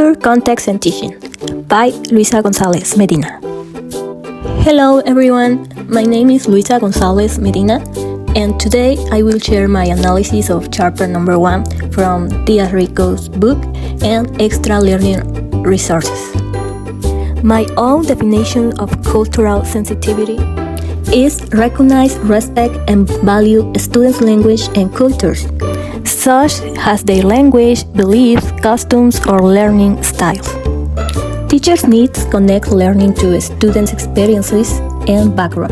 Culture, Context and Teaching by Luisa González Medina. Hello everyone, my name is Luisa González Medina, and today I will share my analysis of chapter number 1 from Diaz Rico's book and Extra Learning Resources. My own definition of cultural sensitivity is recognize, respect, and value students' language and cultures, such as their language, beliefs, customs, or learning styles. Teachers need to connect learning to students' experiences and background.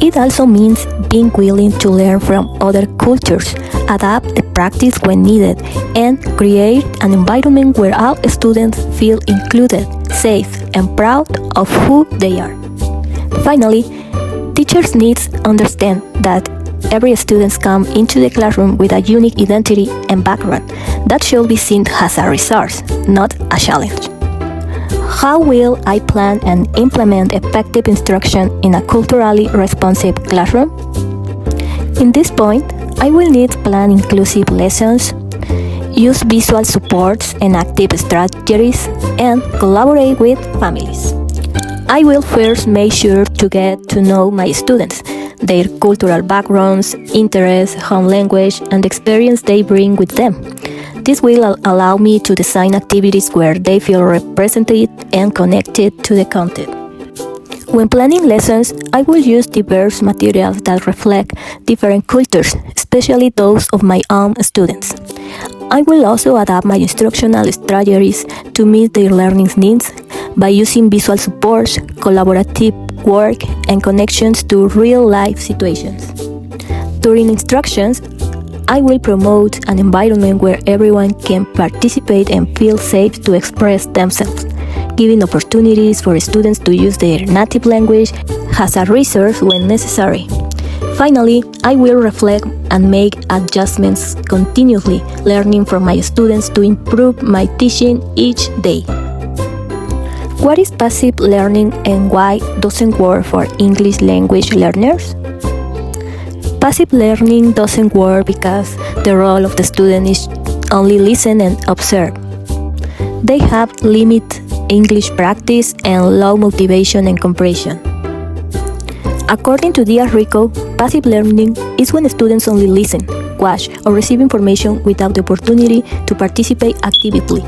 It also means being willing to learn from other cultures, adapt the practice when needed, and create an environment where all students feel included, safe, and proud of who they are. Finally, teachers need to understand that every student comes into the classroom with a unique identity and background that should be seen as a resource, not a challenge. How will I plan and implement effective instruction in a culturally responsive classroom? In this point, I will need to plan inclusive lessons, use visual supports and active strategies, and collaborate with families. I will first make sure to get to know my students, their cultural backgrounds, interests, home language, and the experience they bring with them. This will allow me to design activities where they feel represented and connected to the content. When planning lessons, I will use diverse materials that reflect different cultures, especially those of my own students. I will also adapt my instructional strategies to meet their learning needs by using visual supports, collaborative work, and connections to real-life situations. During instructions, I will promote an environment where everyone can participate and feel safe to express themselves, giving opportunities for students to use their native language as a resource when necessary. Finally, I will reflect and make adjustments continuously, learning from my students to improve my teaching each day. What is passive learning and why doesn't work for English language learners? Passive learning doesn't work because the role of the student is only listen and observe. They have limited English practice and low motivation and comprehension. According to Diaz Rico, passive learning is when students only listen, watch, or receive information without the opportunity to participate actively.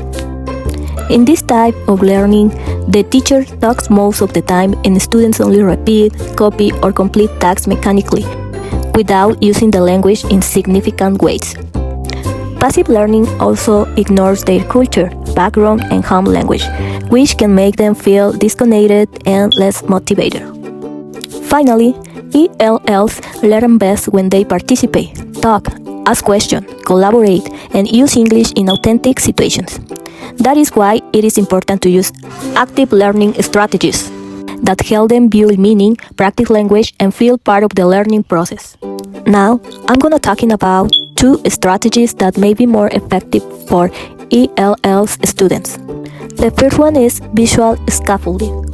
In this type of learning, the teacher talks most of the time and students only repeat, copy, or complete tasks mechanically, without using the language in significant ways. Passive learning also ignores their culture, background, and home language, which can make them feel disconnected and less motivated. Finally, ELLs learn best when they participate, talk, ask questions, collaborate, and use English in authentic situations. That is why it is important to use active learning strategies that help them build meaning, practice language, and feel part of the learning process. Now, I'm going to talking about 2 strategies that may be more effective for ELLs students. The first one is visual scaffolding.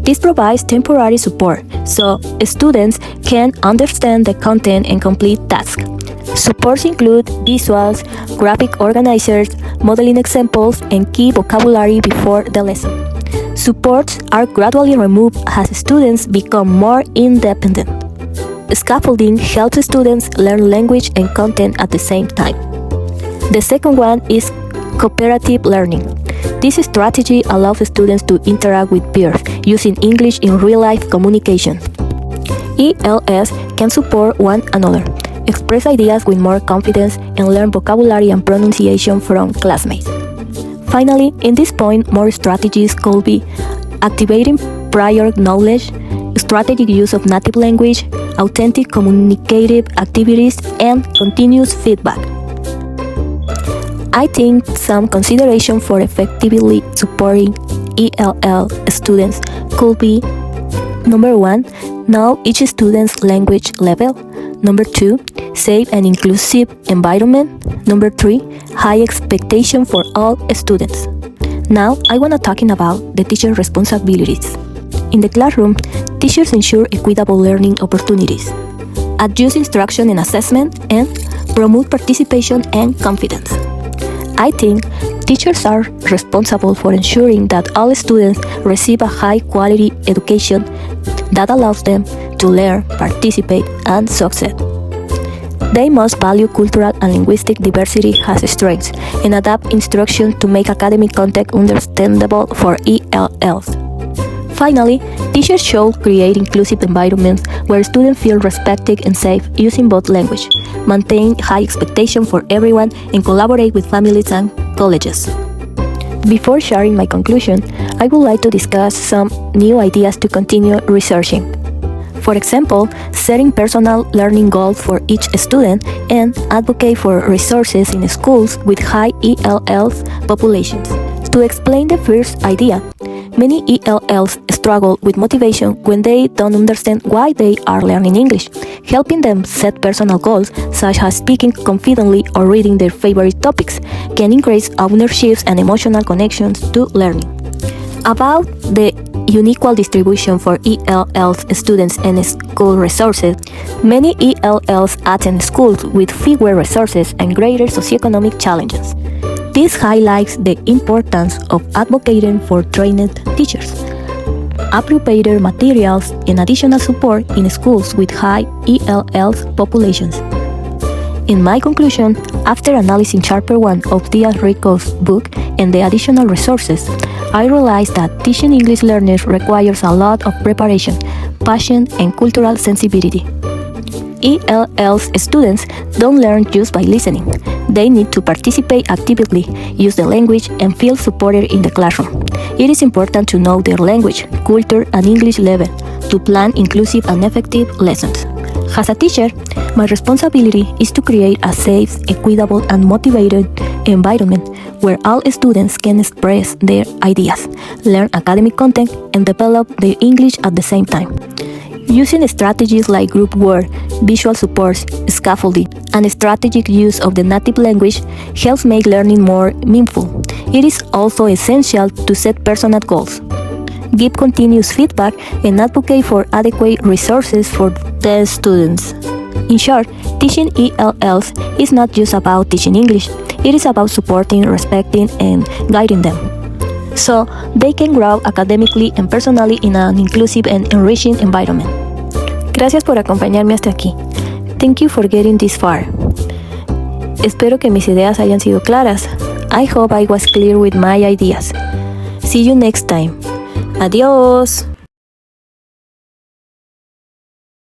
This provides temporary support so students can understand the content and complete tasks. Supports include visuals, graphic organizers, modeling examples, and key vocabulary before the lesson. Supports are gradually removed as students become more independent. Scaffolding helps students learn language and content at the same time. The second one is cooperative learning. This strategy allows students to interact with peers using English in real-life communication. ELS can support one another, express ideas with more confidence, and learn vocabulary and pronunciation from classmates. Finally, in this point, more strategies could be activating prior knowledge, strategic use of native language, authentic communicative activities, and continuous feedback. I think some consideration for effectively supporting ELL students could be: number 1, know each student's language level. Number 2, safe and inclusive environment. Number 3, high expectation for all students. Now, I want to talking about the teacher responsibilities. In the classroom, teachers ensure equitable learning opportunities, adjust instruction and assessment, and promote participation and confidence. I think Teachers are responsible for ensuring that all students receive a high-quality education that allows them to learn, participate, and succeed. They must value cultural and linguistic diversity as strengths and adapt instruction to make academic content understandable for ELLs. Finally, teachers should create inclusive environments where students feel respected and safe using both language, maintain high expectations for everyone, and collaborate with families and colleges. Before sharing my conclusion, I would like to discuss some new ideas to continue researching. For example, setting personal learning goals for each student and advocate for resources in schools with high ELLs populations. To explain the first idea, many ELLs struggle with motivation when they don't understand why they are learning English. Helping them set personal goals, such as speaking confidently or reading their favorite topics, can increase ownership and emotional connections to learning. About the unequal distribution for ELLs students and school resources, many ELLs attend schools with fewer resources and greater socioeconomic challenges. This highlights the importance of advocating for trained teachers, appropriate materials, and additional support in schools with high ELLs populations. In my conclusion, after analyzing Chapter 1 of Diaz Rico's book and the additional resources, I realized that teaching English learners requires a lot of preparation, passion, and cultural sensibility. ELLs students don't learn just by listening. They need to participate actively, use the language, and feel supported in the classroom. It is important to know their language, culture, and English level to plan inclusive and effective lessons. As a teacher, my responsibility is to create a safe, equitable, and motivated environment where all students can express their ideas, learn academic content, and develop their English at the same time. Using strategies like group work, visual supports, scaffolding, and strategic use of the native language helps make learning more meaningful. It is also essential to set personal goals, give continuous feedback, and advocate for adequate resources for the students. In short, teaching ELLs is not just about teaching English, it is about supporting, respecting, and guiding them, so they can grow academically and personally in an inclusive and enriching environment. Gracias por acompañarme hasta aquí. Thank you for getting this far. Espero que mis ideas hayan sido claras. I hope I was clear with my ideas. See you next time. Adiós.